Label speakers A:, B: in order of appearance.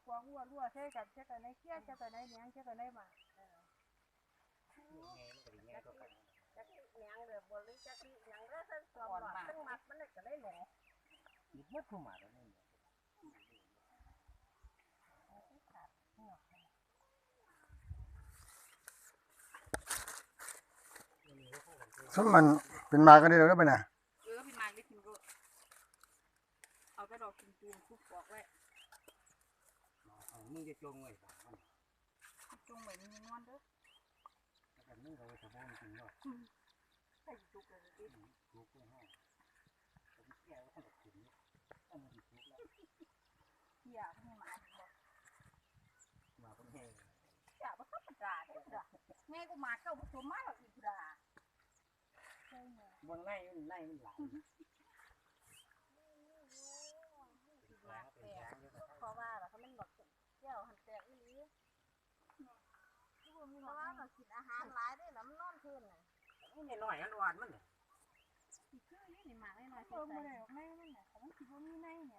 A: กวางวัวรั่วใช่กันใช่กันในเกี้ยใช่กันในเนี้ยใช่กันในหมาจักเนี้ยเลยบริจักเนี้ยเลยทั้งตัวหลอดทั้งมัดมันเลยก็ได้หลงยึดมัดเข้ามาแล้วนี่
B: สมมันเป็นมากันได้แล้วไปนะ
A: เป็นมาได้กินรสเอาไปดอกกินจูนคุกปอกไว้
C: มึงจะจงไว้
A: จงไว้มีนวลเด้อ
C: แต่มึงก็จะบ้านจริงเนาะ
A: ใส่จุกเลยดิ
C: จุกเลยฮะผมแก่ก็ต้องถึงต้องมีจุกแล้ว
A: เกี่ยให้หมาบอก
C: มาเป็นแห้ง
A: เกี่ยมันธรรมดาเด้อจ้ะแม่กูมาเข้าผสมมาแล้วอีกด่า
C: บนไล่มันหลาย
A: เพราะว่าเขามันแบบเกี่ยวหันแตกอีหลีเพราะว่าเรากินอาหารหลายได้แล้วมันนอนคืนน่ะ
C: นี่หน่อยอันอ่อนมัน
A: คือยี่นี่หมาไม่น้อยใส่ไม่ได้ไม่นั่นน่ะเขาคิดว่ามีในเนี่ย